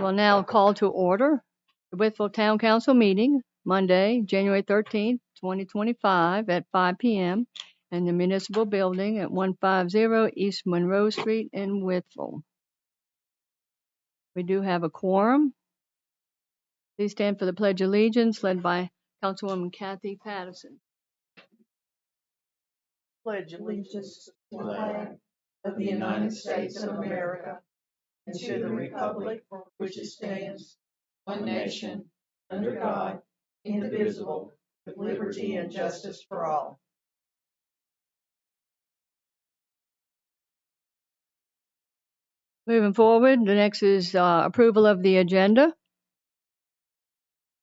We'll now call to order the Wytheville Town Council meeting, Monday, January 13th, 2025 at 5 p.m. in the municipal building at 150 East Monroe Street in Wytheville. We do have a quorum. Please stand for the Pledge of Allegiance led by Councilwoman Kathy Patterson. Pledge allegiance to the flag of the United States of America and to the republic for which it stands, one nation, under God, indivisible, with liberty and justice for all. Moving forward, the next is approval of the agenda.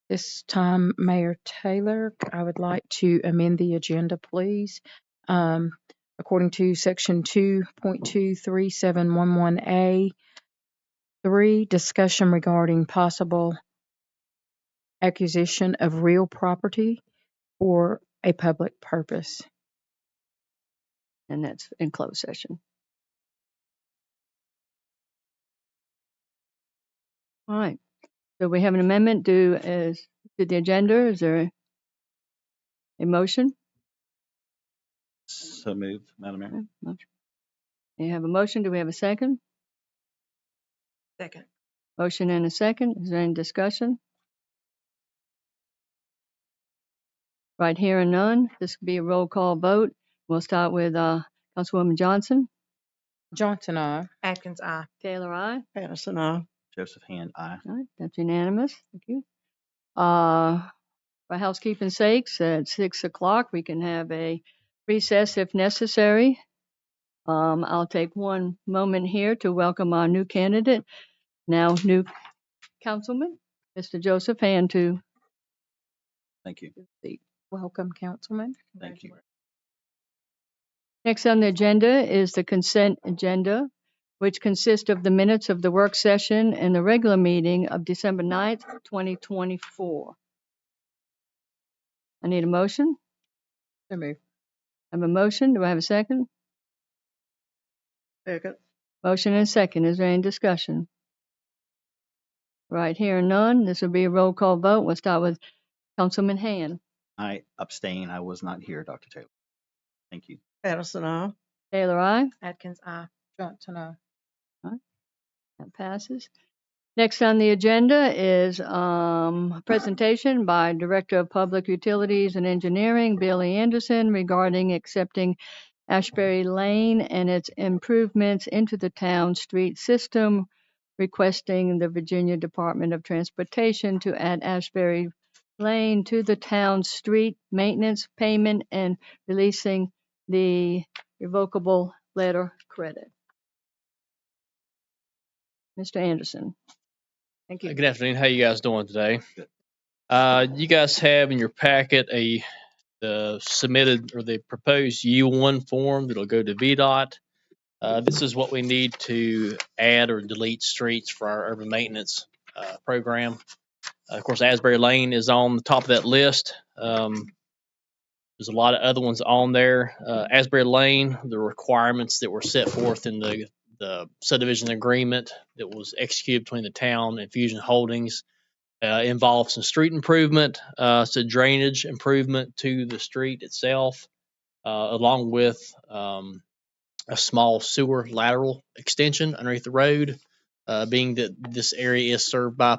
This time, Mayor Taylor, I would like to amend the agenda, please. According to Section 2.23711A, 3, discussion regarding possible acquisition of real property for a public purpose. And that's in closed session. All right. So we have an amendment to the agenda. Is there a motion? So moved, Madam Mayor. Motion. You have a motion. Do we have a second? Second. Motion and a second. Is there any discussion? Right here and none. This will be a roll call vote. We'll start with Councilwoman Johnson. Johnson, aye. Atkins, aye. Taylor, aye. Patterson, aye. Joseph Hand, aye. All right, that's unanimous. Thank you. For housekeeping sakes, at 6 o'clock, we can have a recess if necessary. I'll take one moment here to welcome our new candidate, now new councilman, Mr. Joseph Hand, to Thank you. the seat. Welcome, Councilman. Thank you. Next on the agenda is the consent agenda, which consists of the minutes of the work session and the regular meeting of December 9th, 2024. I need a motion. So moved. I have a motion. Do I have a second? Second. Motion and a second. Is there any discussion? Right here, none. This will be a roll call vote. We'll start with Councilman Hand. I abstain. I was not here, Dr. Taylor. Thank you. Patterson, aye. Taylor, aye. Atkins, aye. Johnson, aye. That passes. Next on the agenda is a presentation by Director of Public Utilities and Engineering, Billy Anderson, regarding accepting Ashbury Lane and its improvements into the town street system, requesting the Virginia Department of Transportation to add Ashbury Lane to the town street maintenance payment and releasing the revocable letter credit. Mr. Anderson. Thank you. Good afternoon. How you guys doing today? You guys have in your packet the submitted or the proposed U1 form that'll go to VDOT. This is what we need to add or delete streets for our urban maintenance program. Of course, Asbury Lane is on the top of that list. There's a lot of other ones on there. Asbury Lane, the requirements that were set forth in the subdivision agreement that was executed between the town and Fusion Holdings involves some street improvement, so drainage improvement to the street itself, along with a small sewer lateral extension underneath the road, being that this area is served by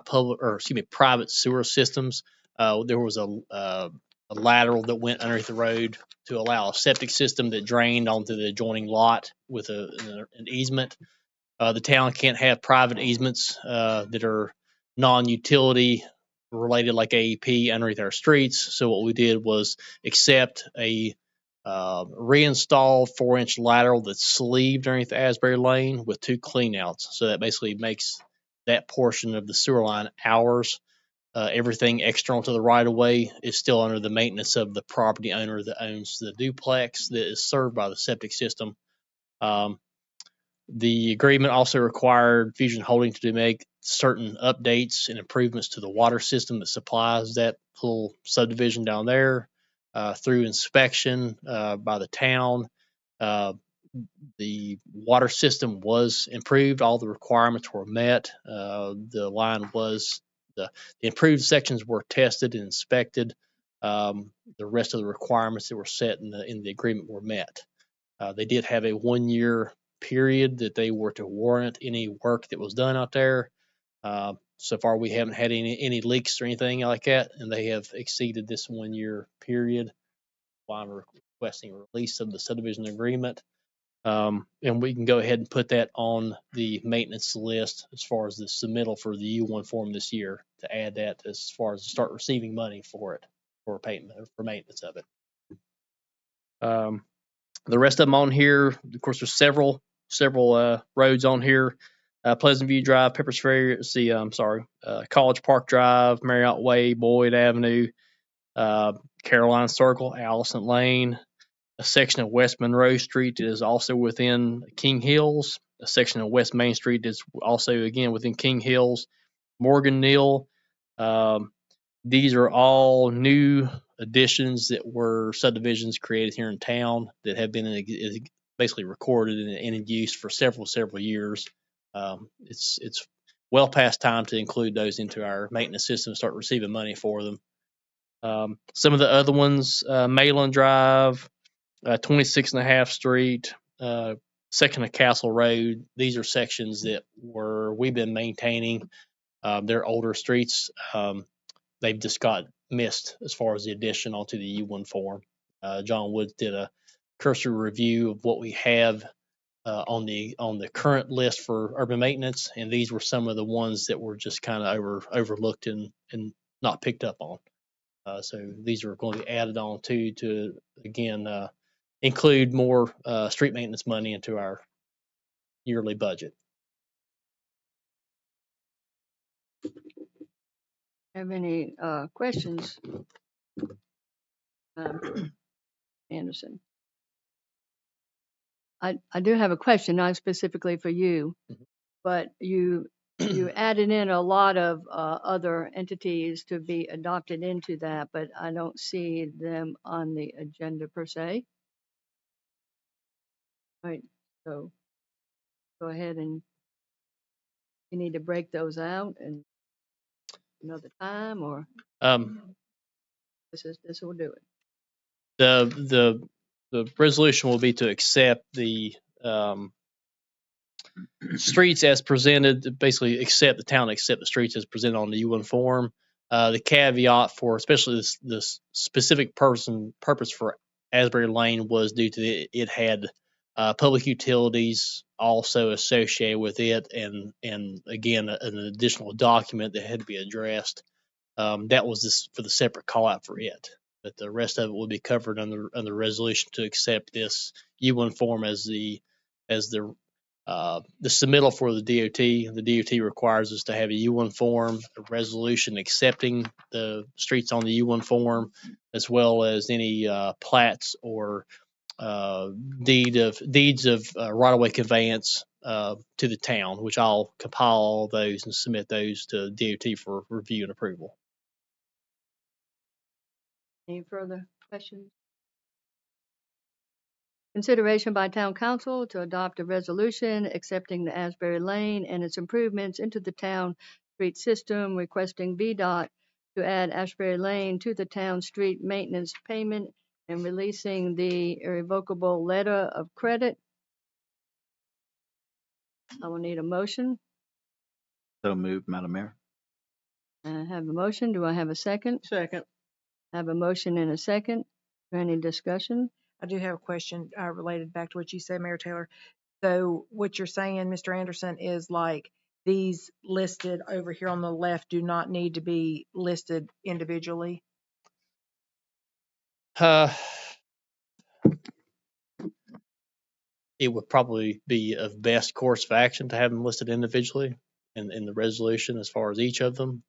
private sewer systems. There was a lateral that went underneath the road to allow a septic system that drained onto the adjoining lot with an easement. The town can't have private easements that are non-utility related like AEP underneath our streets. So what we did was accept a reinstalled 4-inch lateral that's sleeved underneath Asbury Lane with 2 cleanouts. So that basically makes that portion of the sewer line ours. Everything external to the right of way is still under the maintenance of the property owner that owns the duplex that is served by the septic system. The agreement also required Fusion Holdings to make certain updates and improvements to the water system that supplies that whole subdivision down there through inspection by the town. the water system was improved. All the requirements were met. The line was the improved sections were tested and inspected. The rest of the requirements that were set in the agreement were met. They did have a 1-year period that they were to warrant any work that was done out there. So far, we haven't had any leaks or anything like that, and they have exceeded this 1-year period while requesting release of the subdivision agreement. And we can go ahead and put that on the maintenance list as far as the submittal for the U1 form this year, to add that as far as start receiving money for it, for payment, for maintenance of it. The rest of them on here, of course, there's several roads on here. Pleasant View Drive, Peppers Ferry, College Park Drive, Marriott Way, Boyd Avenue, Caroline Circle, Allison Lane. A section of West Monroe Street is also within King Hills. A section of West Main Street is also, again, within King Hills. Morgan Neal. These are all new additions that were subdivisions created here in town that have been basically recorded and in use for several years. It's well past time to include those into our maintenance system and start receiving money for them. Some of the other ones, Mayland Drive, 26 and a half Street, section of Castle Road. These are sections that we've been maintaining. They're older streets. They've just got missed as far as the addition onto the U1 form. John Woods did a cursory review of what we have on the current list for urban maintenance, and these were some of the ones that were just kind of overlooked and not picked up on. So these are going to be added on to again include more street maintenance money into our yearly budget. Have any questions, Anderson? I do have a question, not specifically for you, but you added in a lot of other entities to be adopted into that, but I don't see them on the agenda per se. Right, so go ahead, and you need to break those out and another time, or this will do it. The resolution will be to accept the streets as presented, basically the town accept the streets as presented on the U1 form. The caveat for especially this specific purpose for Asbury Lane was due to it had public utilities also associated with it, and again an additional document that had to be addressed. That was for the separate call out for it, but the rest of it will be covered under resolution to accept this U1 form as the submittal for the DOT. The DOT requires us to have a U1 form, a resolution accepting the streets on the U1 form, as well as any plats or deeds of right-of-way conveyance to the town, which I'll compile all those and submit those to DOT for review and approval. Any further questions? Consideration by town council to adopt a resolution accepting the Asbury Lane and its improvements into the town street system, requesting VDOT to add Asbury Lane to the town street maintenance payment and releasing the irrevocable letter of credit. I will need a motion. So moved, Madam Mayor. I have a motion. Do I have a second? Second. I have a motion and a second. Is there any discussion? I do have a question related back to what you said, Mayor Taylor. So what you're saying, Mr. Anderson, is like these listed over here on the left do not need to be listed individually? It would probably be of best course of action to have them listed individually in the resolution as far as each of them.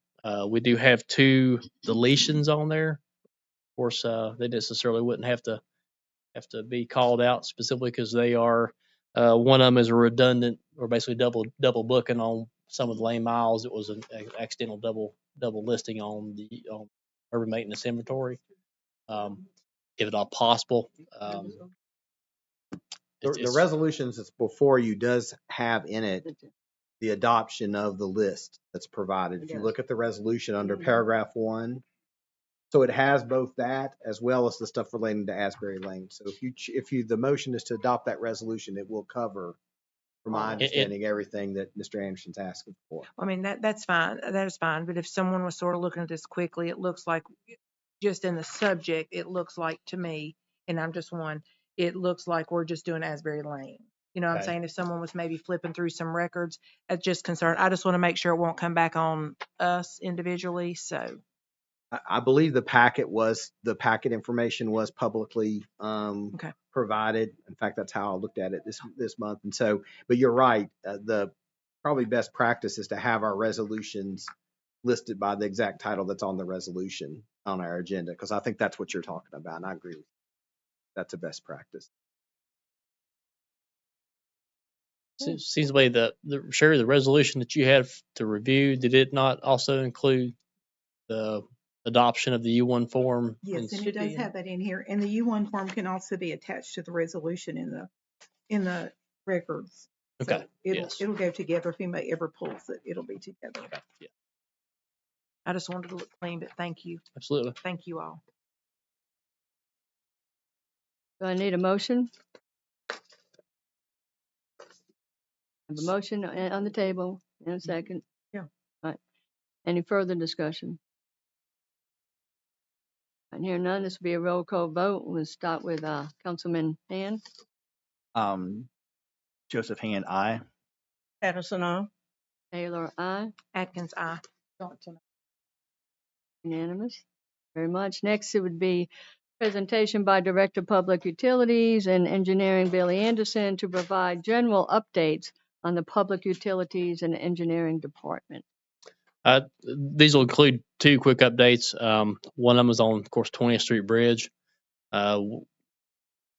We do have 2 deletions on there. Of course, they necessarily wouldn't have to be called out specifically because they are one of them is a redundant or basically double booking on some of the lane miles. It was an accidental double listing on the urban maintenance inventory. If at all possible, The resolutions that's before you does have in it the adoption of the list that's provided. If you look at the resolution under paragraph 1, so it has both that as well as the stuff relating to Asbury Lane. So if the motion is to adopt that resolution, it will cover, from my understanding, everything that Mr. Anderson's asking for. I mean, that's fine. That is fine. But if someone was sort of looking at this quickly, it looks like, just in the subject, it looks like to me, and I'm just one, it looks like we're just doing Asbury Lane. You know what I'm Okay. saying? If someone was maybe flipping through some records, that's just concerned. I just want to make sure it won't come back on us individually. So, I believe the packet information was publicly okay. provided. In fact, that's how I looked at it this month. And so, but you're right. The probably best practice is to have our resolutions listed by the exact title that's on the resolution on our agenda, because I think that's what you're talking about, and I agree with you. That's a best practice. Seems to be Sherry, the resolution that you have to review, did it not also include the adoption of the U1 form? Yes, and it does have that in here. And the U1 form can also be attached to the resolution in the records. Okay. So Yes. it'll go together. If anybody ever pulls it, it'll be together. Okay. Yeah. I just wanted to look clean, but thank you. Absolutely. Thank you all. Do I need a motion? I have a motion on the table in a second. Yeah. All right. Any further discussion? I hear none. This will be a roll call vote. We'll start with Councilman Hand. Joseph Hand, aye. Patterson on. Taylor, aye. Atkins, aye. Unanimous. Very much. Next, it would be presentation by Director of Public Utilities and Engineering Billy Anderson to provide general updates on the Public Utilities and Engineering Department. These will include 2 quick updates. One of them is on, of course, 20th Street Bridge.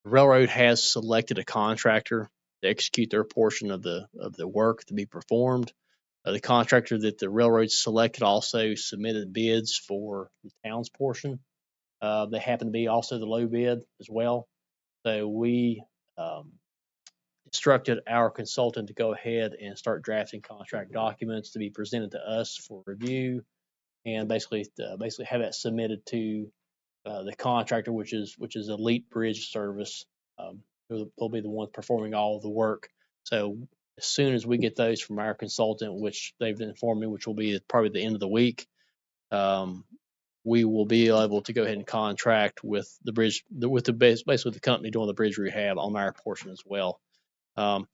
Railroad has selected a contractor to execute their portion of the work to be performed. The contractor that the railroad selected also submitted bids for the town's portion. They happen to be also the low bid as well. So we instructed our consultant to go ahead and start drafting contract documents to be presented to us for review, and basically have that submitted to the contractor, which is Elite Bridge Service. They'll be the ones performing all of the work. So as soon as we get those from our consultant, which they've informed me, which will be probably the end of the week, we will be able to go ahead and contract with the bridge, basically the company doing the bridge rehab on our portion as well. I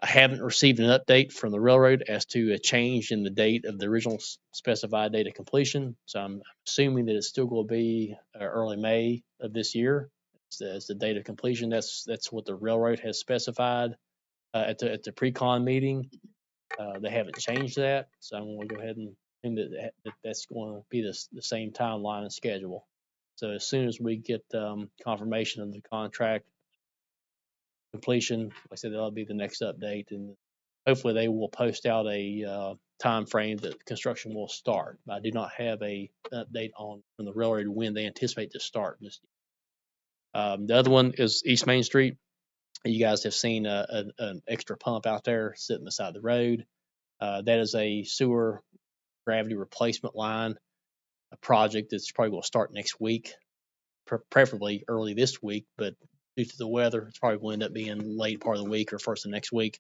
haven't received an update from the railroad as to a change in the date of the original specified date of completion. So I'm assuming that it's still going to be early May of this year. As the date of completion. That's what the railroad has specified at the pre-con meeting. They haven't changed that, so I'm going to go ahead and assume that's going to be the same timeline and schedule. So as soon as we get confirmation of the contract completion, like I said, that'll be the next update, and hopefully they will post out a time frame that construction will start. But I do not have an update from the railroad when they anticipate to start this year. The other one is East Main Street. You guys have seen an extra pump out there sitting beside the road. That is a sewer gravity replacement line, a project that's probably going to start next week, preferably early this week, but due to the weather, it's probably going to end up being late part of the week or first of next week.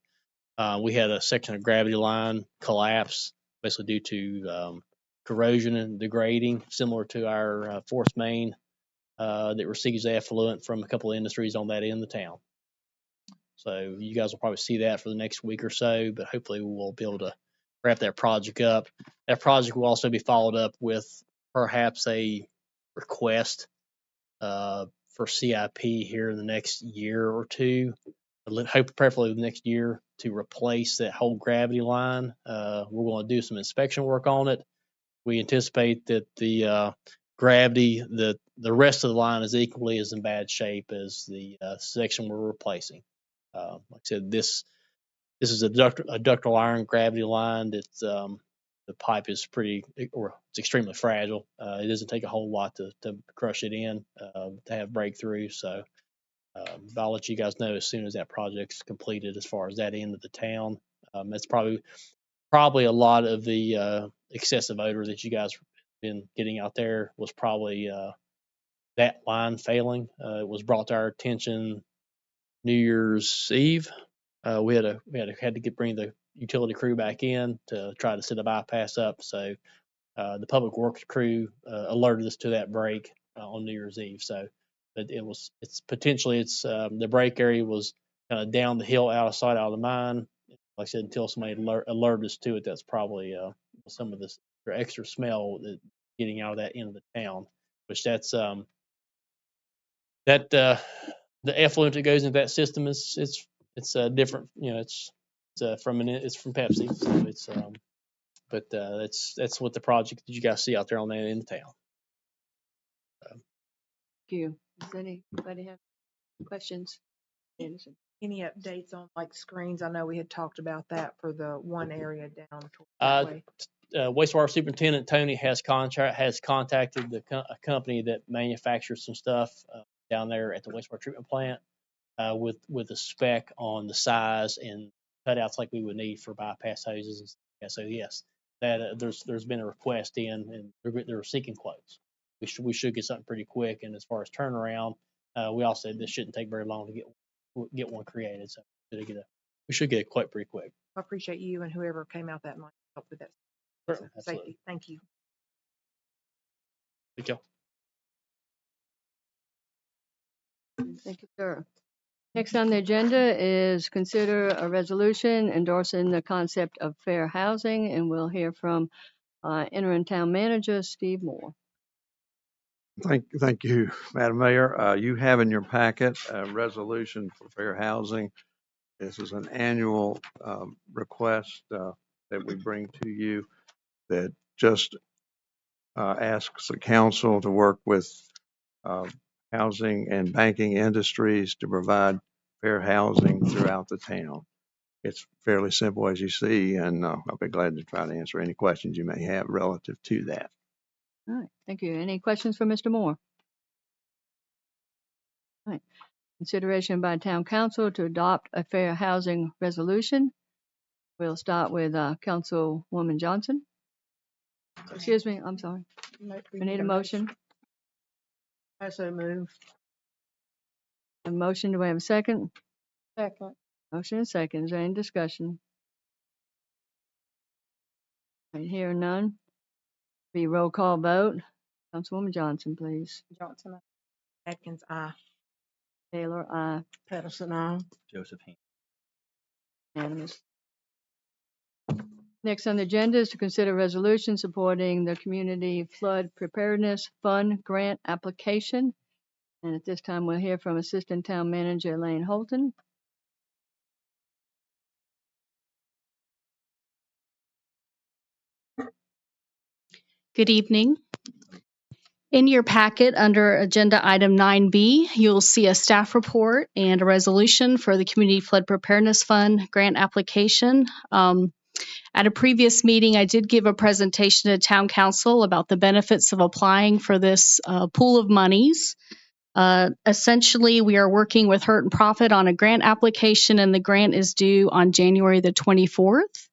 We had a section of gravity line collapse, basically due to corrosion and degrading, similar to our fourth main that receives affluent from a couple of industries on that end of the town. So you guys will probably see that for the next week or so, but hopefully we'll be able to wrap that project up. That project will also be followed up with perhaps a request for CIP here in the next year or two. Hope preferably the next year to replace that whole gravity line. We're going to do some inspection work on it. We anticipate that the gravity, the rest of the line is equally as in bad shape as the section we're replacing. Like I said, this is a ductile iron gravity line that the pipe is it's extremely fragile. It doesn't take a whole lot to crush it in to have breakthrough. So But I'll let you guys know as soon as that project's completed as far as that end of the town. That's probably a lot of the excessive odor that you guys have been getting out there was probably that line failing. It was brought to our attention New Year's Eve. We had to bring the utility crew back in to try to set a bypass up. So the public works crew alerted us to that break on New Year's Eve. So, but the break area was kind of down the hill, out of sight, out of mind. Like I said, until somebody alerted us to it, that's probably some of this extra smell that getting out of that end of the town. Which the effluent that goes into that system it's different. It's from Pepsi, so it's but that's what the project that you guys see out there on that end of town. Thank you. Does anybody have questions? Anderson? Any updates on like screens? I know we had talked about that for the one area down toward Uh, that way. Wastewater Superintendent Tony has contacted a company that manufactures some stuff down there at the wastewater treatment plant with a spec on the size and cutouts like we would need for bypass hoses and stuff. Yeah, so yes, that there's been a request in, and they're seeking quotes. We should get something pretty quick. And as far as turnaround, we all said this shouldn't take very long to get one created. So we should get a quote pretty quick. I appreciate you and whoever came out that might help with that. Sure, Safety. absolutely. Thank you. Thank you. Thank you, sir. Next on the agenda is consider a resolution endorsing the concept of fair housing, and we'll hear from interim town manager Steve Moore. Thank you, Madam Mayor. You have in your packet a resolution for fair housing. This is an annual request that we bring to you that just asks the council to work with housing and banking industries to provide fair housing throughout the town. It's fairly simple, as you see, and I'll be glad to try to answer any questions you may have relative to that. All right, thank you. Any questions for Mr. Moore? All right. Consideration by town council to adopt a fair housing resolution. We'll start with Councilwoman Johnson. Excuse me, I'm sorry. We need a motion. I so move. A motion, do we have a second? Second. Motion and second. Is there any discussion? I hear none. Be roll call vote. Councilwoman Johnson, please. Johnson, Atkins, aye. Taylor, aye. Patterson, aye. Joseph Haynes. Unanimous. Next on the agenda is to consider resolution supporting the Community Flood Preparedness Fund grant application. And at this time, we'll hear from Assistant Town Manager Elaine Holton. Good evening. In your packet under agenda item 9B, you'll see a staff report and a resolution for the Community Flood Preparedness Fund grant application. At a previous meeting, I did give a presentation to Town Council about the benefits of applying for this pool of monies. Essentially, we are working with Hurt and Profit on a grant application, and the grant is due on January the 24th.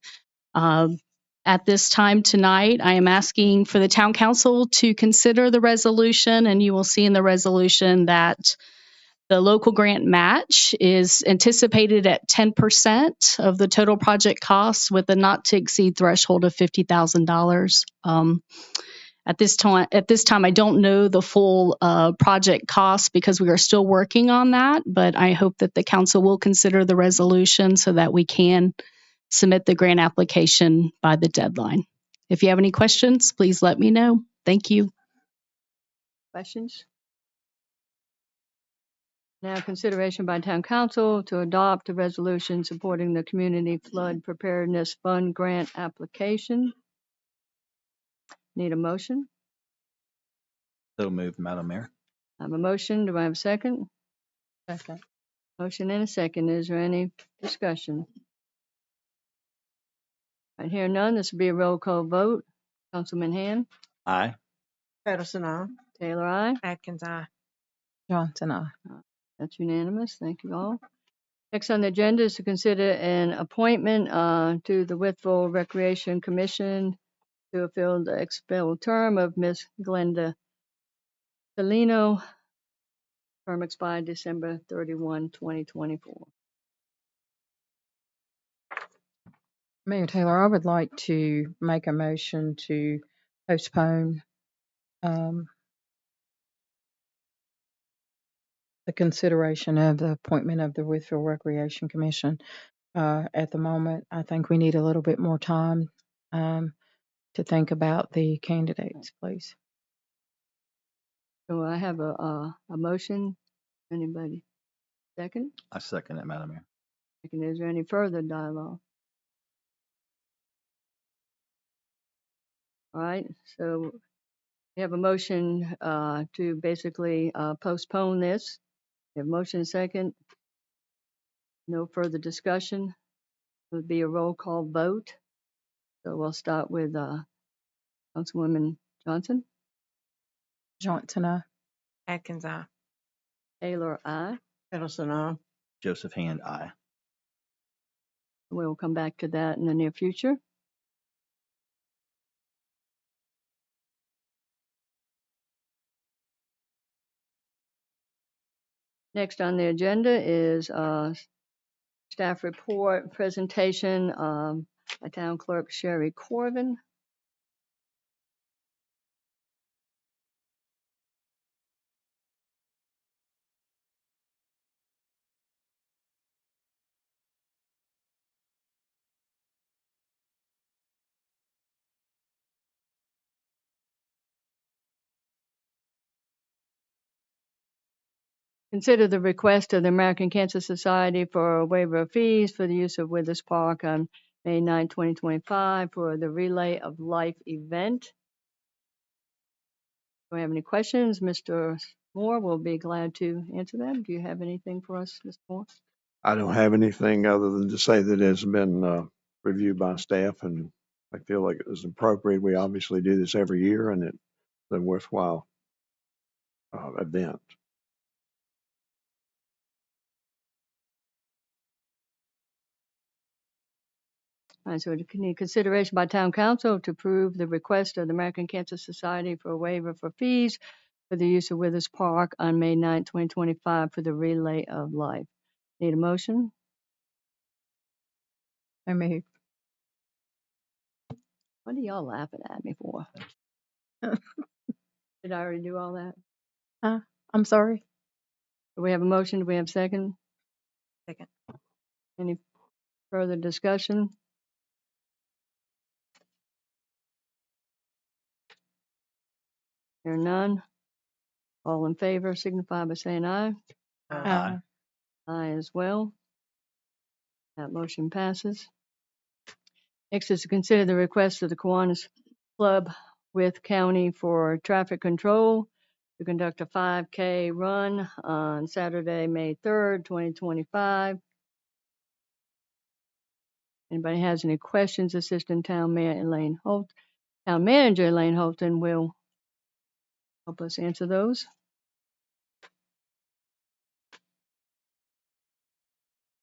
At this time tonight, I am asking for the Town Council to consider the resolution, and you will see in the resolution that the local grant match is anticipated at 10% of the total project costs with a not to exceed threshold of $50,000. At this time, I don't know the full project cost because we are still working on that, but I hope that the council will consider the resolution so that we can submit the grant application by the deadline. If you have any questions, please let me know. Thank you. Questions? Now, consideration by Town Council to adopt a resolution supporting the Community Flood Preparedness Fund grant application. Need a motion? So moved, Madam Mayor. I have a motion. Do I have a second? Second. Motion and a second. Is there any discussion? I hear none. This will be a roll call vote. Councilman Hand, Aye. Patterson, aye. Taylor, aye. Atkins, aye. Johnson, aye. That's unanimous. Thank you all. Next on the agenda is to consider an appointment to the Wytheville Recreation Commission to fill the expelled term of Miss Glenda Salino. Term expired December 31, 2024. Mayor Taylor, I would like to make a motion to postpone the consideration of the appointment of the Wytheville Recreation Commission. At the moment, I think we need a little bit more time to think about the candidates, please. So I have a motion. Anybody? Second? I second it, Madam Mayor. Second. Is there any further dialogue? All right. So we have a motion to basically postpone this. We have a motion second. No further discussion. It would be a roll call vote. So we'll start with Councilwoman Johnson. Johnson, aye. Atkins, aye. Taylor, aye. Middleton, aye. Joseph Hand, aye. We'll come back to that in the near future. Next on the agenda is staff report presentation by Town Clerk Sherry Corvin. Consider the request of the American Cancer Society for a waiver of fees for the use of Withers Park on May 9, 2025 for the Relay of Life event. Do we have any questions? Mr. Moore will be glad to answer them. Do you have anything for us, Mr. Moore? I don't have anything other than to say that it's been reviewed by staff, and I feel like it was appropriate. We obviously do this every year, and it's a worthwhile event. All right, so we need consideration by Town Council to approve the request of the American Cancer Society for a waiver for fees for the use of Withers Park on May 9, 2025 for the Relay of Life. Need a motion? I mean, What are y'all laughing at me for? Did I already do all that? I'm sorry. Do we have a motion? Do we have a second? Second. Any further discussion? Hear none. All in favor signify by saying aye. Aye. Aye as well. That motion passes. Next is to consider the request of the Kiwanis Club with County for traffic control to conduct a 5K run on Saturday, May 3rd, 2025. Anybody has any questions? Assistant Town Manager Elaine Holton will help us answer those.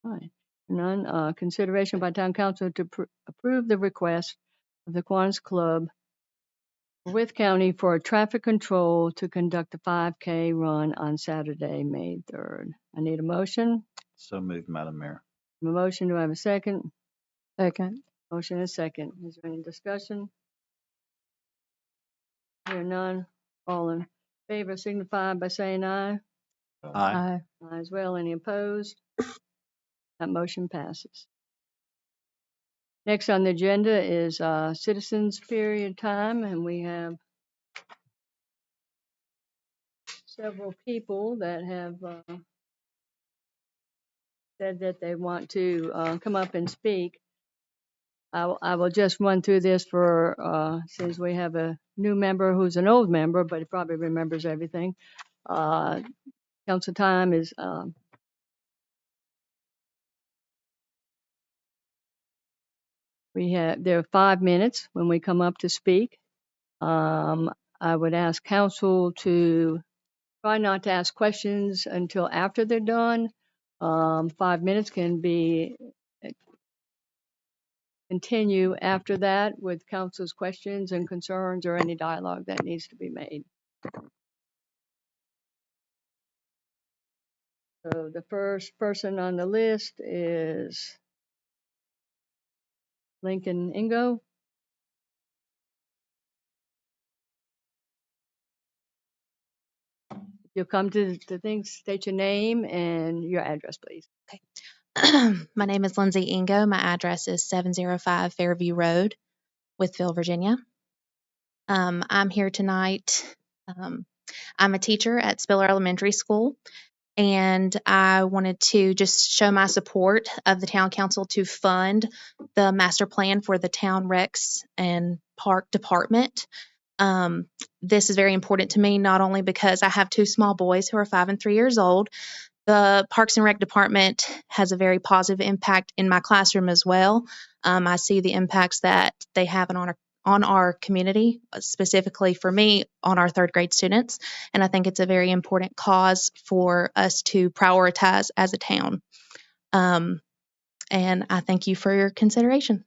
All right. None. Consideration by Town Council to approve the request of the Kiwanis Club with County for traffic control to conduct a 5K run on Saturday, May 3rd. I need a motion. So moved, Madam Mayor. A motion. Do I have a second? Second. Motion is second. Is there any discussion? Hear none. All in favor signify by saying aye. Aye. Aye. Aye as well. Any opposed? That motion passes. Next on the agenda is citizens period time, and we have several people that have said that they want to come up and speak. I will just run through this for, since we have a new member who's an old member, but he probably remembers everything. Council time is there are 5 minutes when we come up to speak. I would ask council to try not to ask questions until after they're done. 5 minutes can be continue after that with council's questions and concerns or any dialogue that needs to be made. So the first person on the list is Lincoln Ingo. You'll come to the thing, state your name and your address, please. My name is Lindsay Ingo. My address is 705 Fairview Road, Wytheville, Virginia. I'm here tonight. I'm a teacher at Spiller Elementary School, and I wanted to just show my support of the town council to fund the master plan for the town recs and park department. This is very important to me, not only because I have two small boys who are 5 and 3 years old. The Parks and Rec department has a very positive impact in my classroom as well. I see the impacts that they have on our community, specifically for me, on our third grade students. And I think it's a very important cause for us to prioritize as a town. And I thank you for your consideration.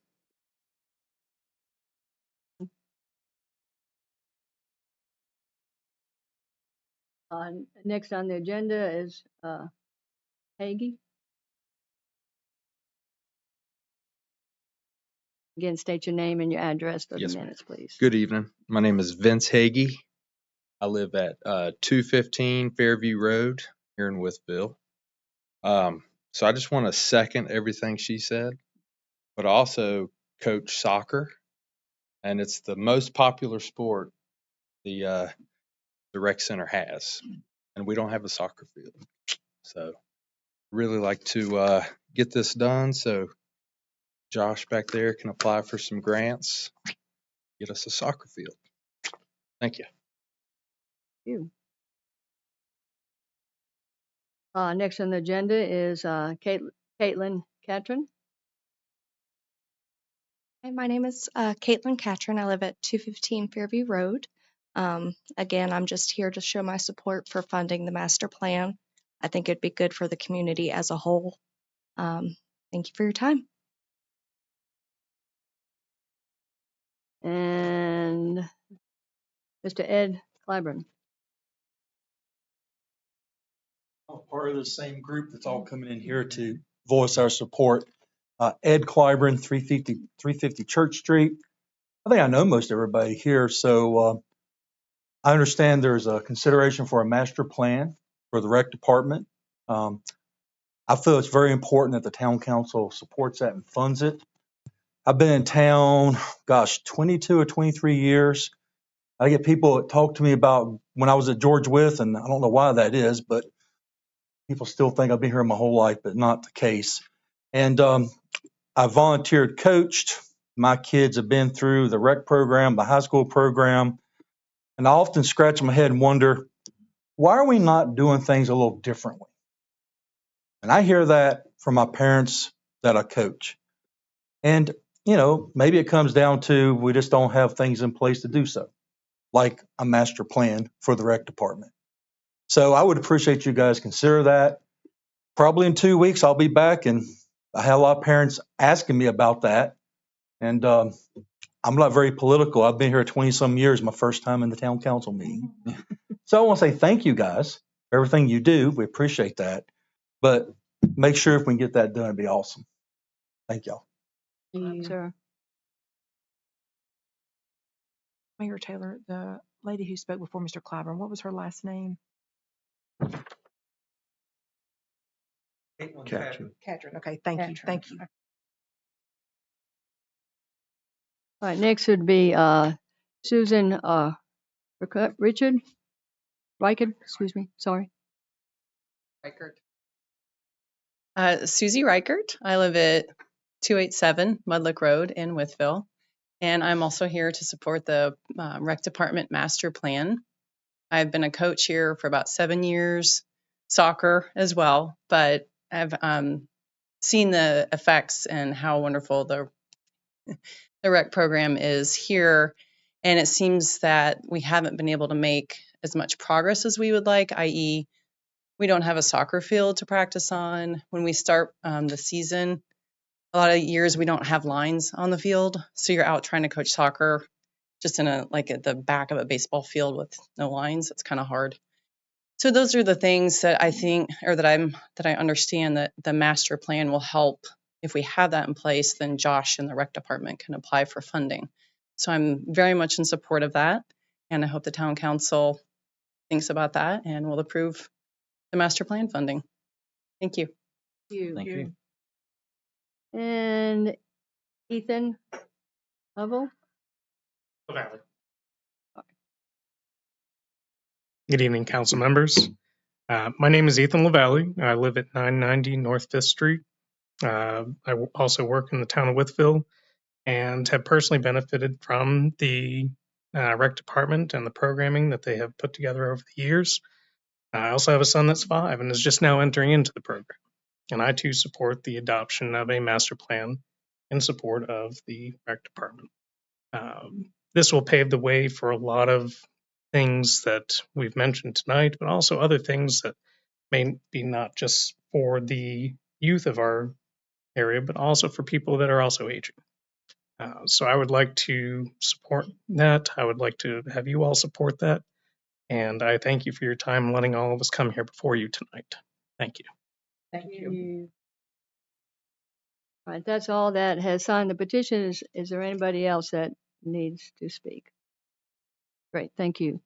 Next on the agenda is Hagee. Again, state your name and your address for the Yes, ma'am. minutes, please. Good evening. My name is Vince Hagee. I live at 215 Fairview Road here in Wytheville. So I just want to second everything she said, but I also coach soccer, and it's the most popular sport the rec center has, and we don't have a soccer field. So really like to get this done so Josh back there can apply for some grants, get us a soccer field. Thank you. You. Next on the agenda is Caitlin Catron. Hi, my name is Caitlin Catron. I live at 215 Fairview Road. Again, I'm just here to show my support for funding the master plan. I think it'd be good for the community as a whole. Thank you for your time. And Mr. Ed Clyburn. Part of the same group that's all coming in here to voice our support. Ed Clyburn, 350 Church Street. I think I know most everybody here, so I understand there's a consideration for a master plan for the rec department. I feel it's very important that the town council supports that and funds it. I've been in town, 22 or 23 years. I get people that talk to me about when I was at George Wythe, and I don't know why that is, but people still think I've been here my whole life, but not the case. And I volunteered, coached. My kids have been through the rec program, the high school program, and I often scratch my head and wonder, why are we not doing things a little differently? And I hear that from my parents that I coach. And, maybe it comes down to we just don't have things in place to do so, like a master plan for the rec department. So I would appreciate you guys consider that. Probably in 2 weeks, I'll be back, and I had a lot of parents asking me about that. And I'm not very political. I've been here 20-some years, my first time in the town council meeting. So I want to say thank you guys for everything you do. We appreciate that. But make sure if we can get that done, it'd be awesome. Thank y'all. Sir. Mayor Taylor, the lady who spoke before Mr. Clyburn, what was her last name? Catherine. Catherine. Okay, thank you. Thank you. All right, next would be Susan Richard. Reichard, excuse me, sorry. Reichert. Susie Reichert. I live at 287 Mudlick Road in Wytheville, and I'm also here to support the rec department master plan. I've been a coach here for about 7 years, soccer as well, but I've seen the effects and how wonderful the rec program is here. And it seems that we haven't been able to make as much progress as we would like, i.e., we don't have a soccer field to practice on. When we start the season, a lot of years we don't have lines on the field, so you're out trying to coach soccer just in at the back of a baseball field with no lines. It's kind of hard. So those are the things that I think, or that I understand that the master plan will help. If we have that in place, then Josh and the rec department can apply for funding. So I'm very much in support of that, and I hope the town council thinks about that and will approve the master plan funding. Thank you. Thank you. And Ethan Lovell? Valley. Good evening, council members. My name is Ethan LaValle. I live at 990 North 5th Street. I also work in the town of Wytheville and have personally benefited from the rec department and the programming that they have put together over the years. I also have a son that's 5 and is just now entering into the program. And I too support the adoption of a master plan in support of the rec department. This will pave the way for a lot of things that we've mentioned tonight, but also other things that may be not just for the youth of our area, but also for people that are also aging. So I would like to support that. I would like to have you all support that. And I thank you for your time letting all of us come here before you tonight. Thank you. Thank you. All right, that's all that has signed the petition. Is there anybody else that needs to speak? Great, thank you.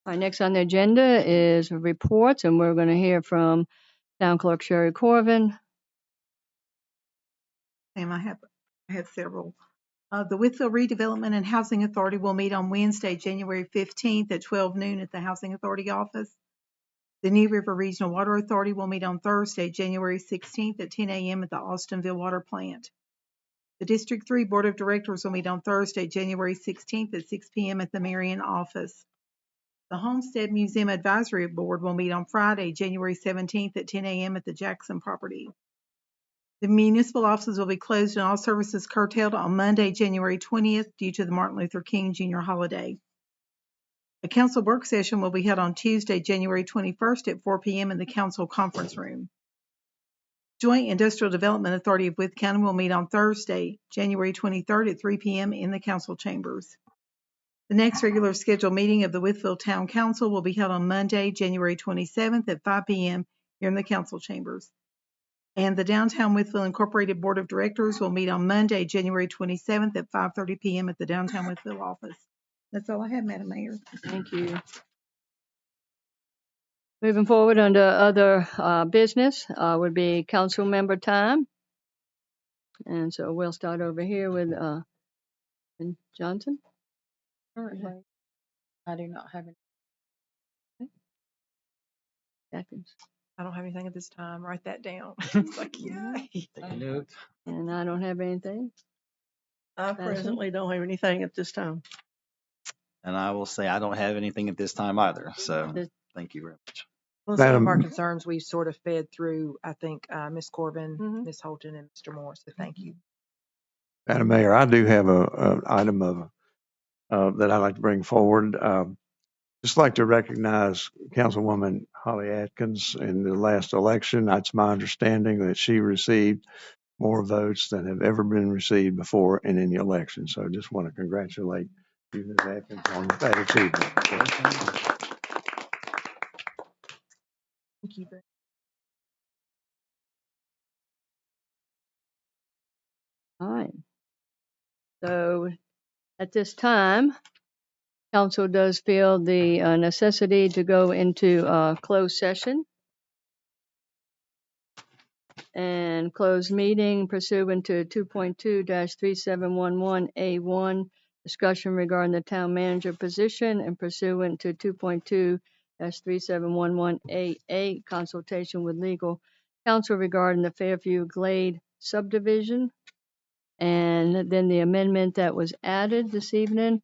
All right, next on the agenda is reports, and we're going to hear from Town Clerk Sherry Corvin. Sam, I have several. The Wytheville Redevelopment and Housing Authority will meet on Wednesday, January 15th at 12 noon at the Housing Authority office. The New River Regional Water Authority will meet on Thursday, January 16th at 10 a.m. at the Austinville Water Plant. The District 3 Board of Directors will meet on Thursday, January 16th at 6 p.m. at the Marion office. The Homestead Museum Advisory Board will meet on Friday, January 17th at 10 a.m. at the Jackson property. The municipal offices will be closed and all services curtailed on Monday, January 20th due to the Martin Luther King Jr. holiday. A council work session will be held on Tuesday, January 21st at 4 p.m. in the council conference room. Joint Industrial Development Authority of Wythe County will meet on Thursday, January 23rd at 3 p.m. in the council chambers. The next regular scheduled meeting of the Wytheville Town Council will be held on Monday, January 27th at 5 p.m. here in the council chambers. And the Downtown Wytheville Incorporated Board of Directors will meet on Monday, January 27th at 5:30 p.m. at the Downtown Wytheville office. That's all I have, Madam Mayor. Thank you. Moving forward under other business would be council member time. And so we'll start over here with Johnson. Currently, I do not have any. Seconds. I don't have anything at this time. Write that down. It's like, yay. Take a note. And I don't have anything. I presently don't have anything at this time. And I will say I don't have anything at this time either. So This- thank you very much. Well, some of Madam- our concerns we sort of fed through, I think, Ms. Corbin, Mhm. Ms. Holton, and Mr. Moore. So thank you. Madam Mayor, I do have an item that I'd like to bring forward. Just like to recognize Councilwoman Holly Atkins in the last election. It's my understanding that she received more votes than have ever been received before in any election. So I just want to congratulate you, Ms. Atkins, on that achievement. Thank you very All right. So at this time, council does feel the necessity to go into closed session and closed meeting pursuant to 2.2-3711A1, discussion regarding the town manager position, and pursuant to 2.2-3711A8, consultation with legal counsel regarding the Fairview Glade subdivision. And then the amendment that was added this evening,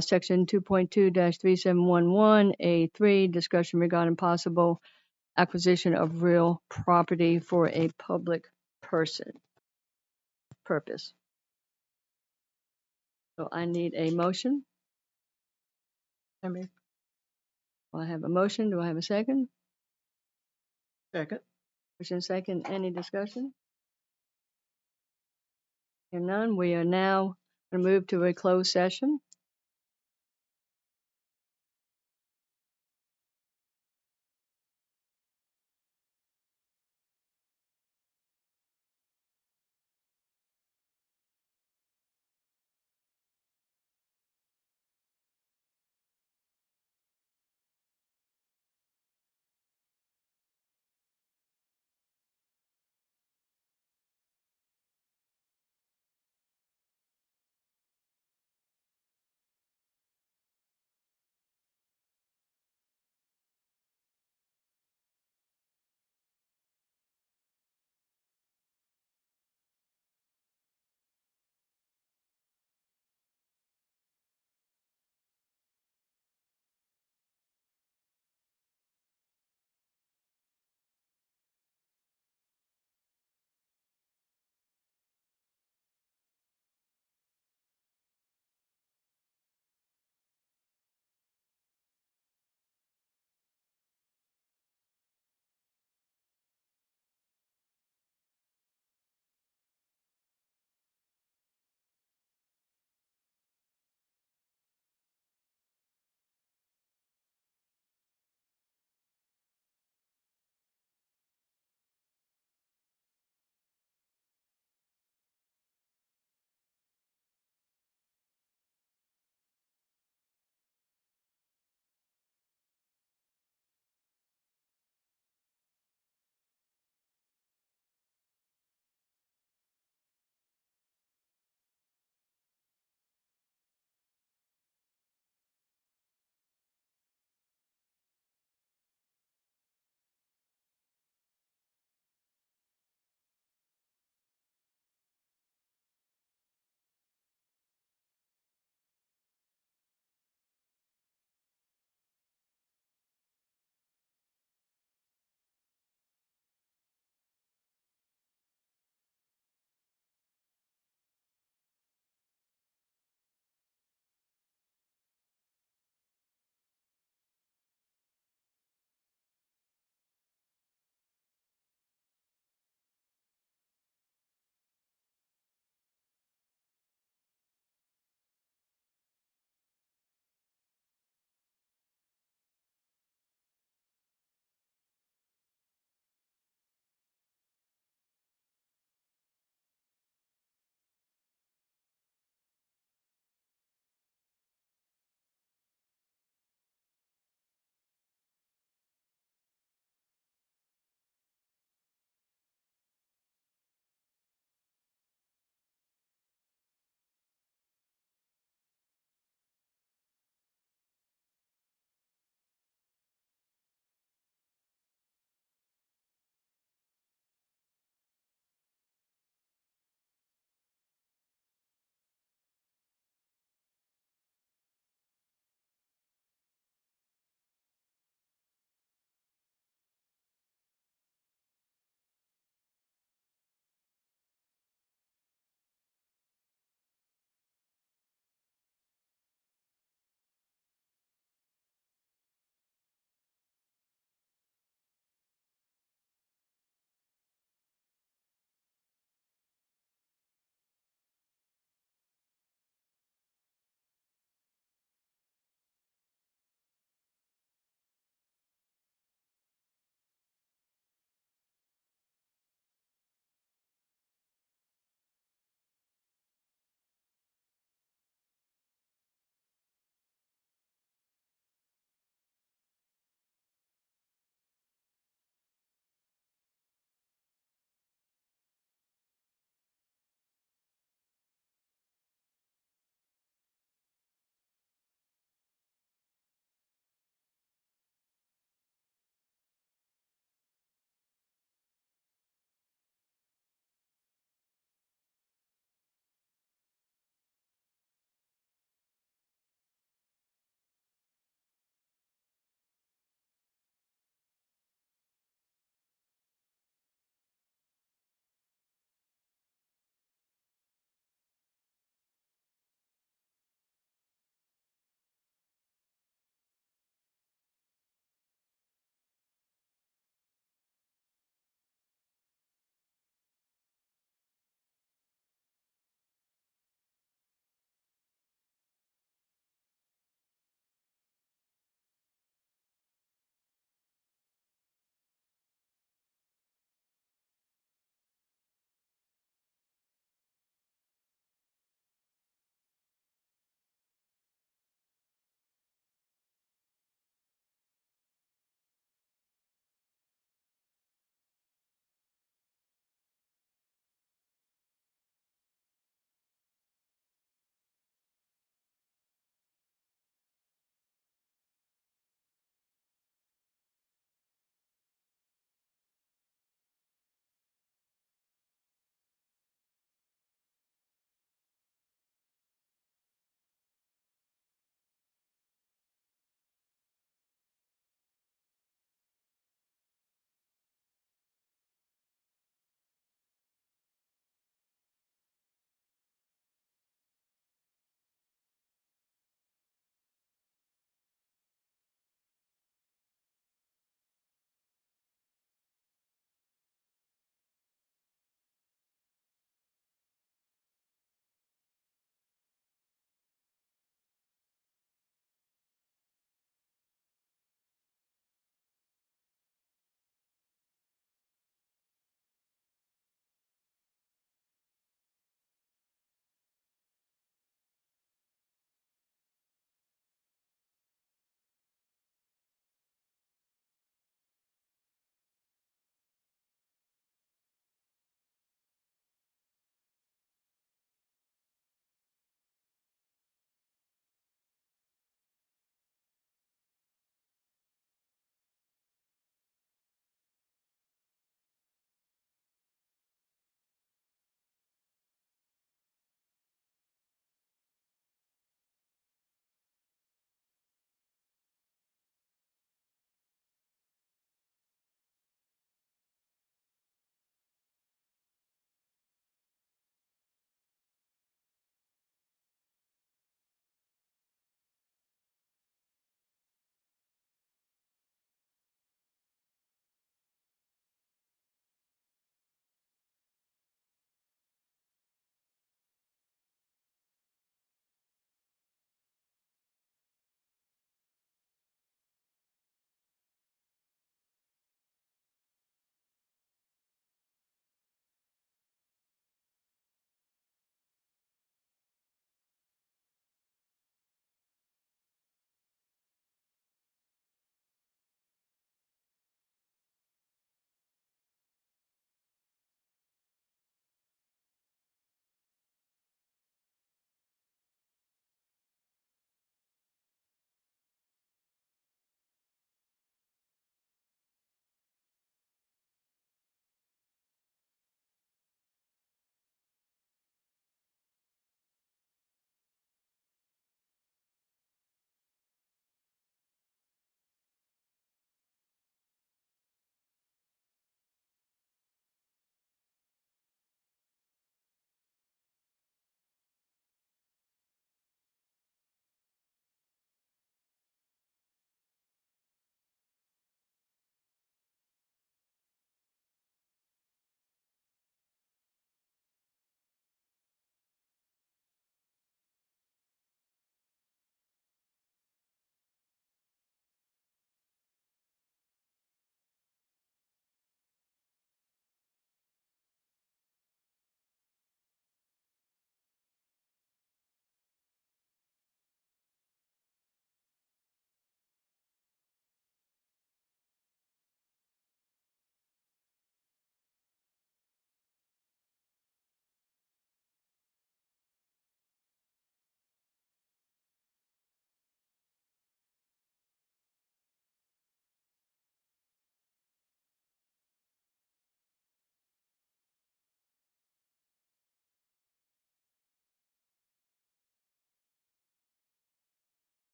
section 2.2-3711A3, discussion regarding possible acquisition of real property for a public purpose. So I need a motion. So moved. I have a motion. Do I have a second? Second. Motion second. Any discussion? Hearing none, we are now going to move to a closed session.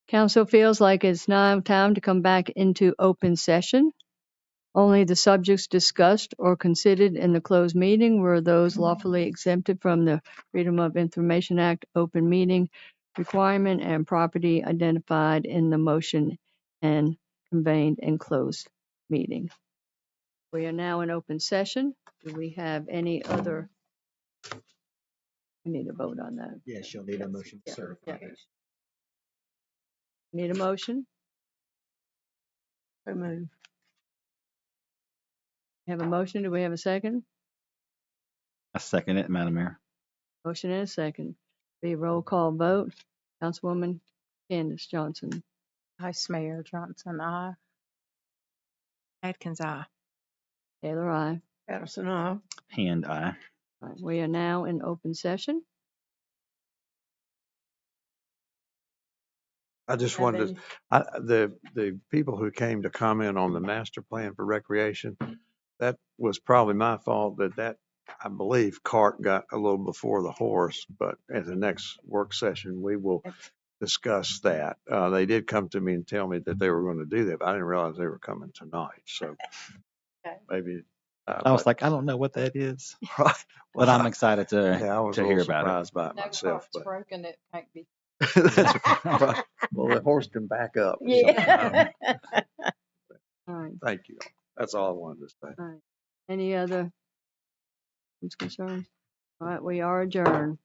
Council feels like it's now time to come back into open session. Only the subjects discussed or considered in the closed meeting were those lawfully exempted from the Freedom of Information Act open meeting requirement and property identified in the motion and conveyed in closed meeting. We are now in open session. Do we have any other? We need to vote on that. Yes, you'll need a motion to certify. Yeah. Need a motion? So move. Have a motion? Do we have a second? I second it, Madam Mayor. Motion and a second. Be a roll call vote. Councilwoman Candace Johnson. Vice Mayor Johnson, aye. Atkins, aye. Taylor, aye. Patterson, aye. Hand aye. All right, we are now in open session. I just Have wanted to, the people who came to comment on the master plan for recreation, that was probably my fault that I believe cart got a little before the horse, but at the next work session, we will discuss that. They did come to me and tell me that they were going to do that, but I didn't realize they were coming tonight. So maybe. I was like, I don't know what that is, Right. but I'm excited to Yeah, I was to a hear little about it. surprised by it myself, but broken, it can't be. that's right. Well, the horse can back up. Yeah. All right, Thank you. That's all I wanted to say. all right. Any other concerns? All right, we are adjourned.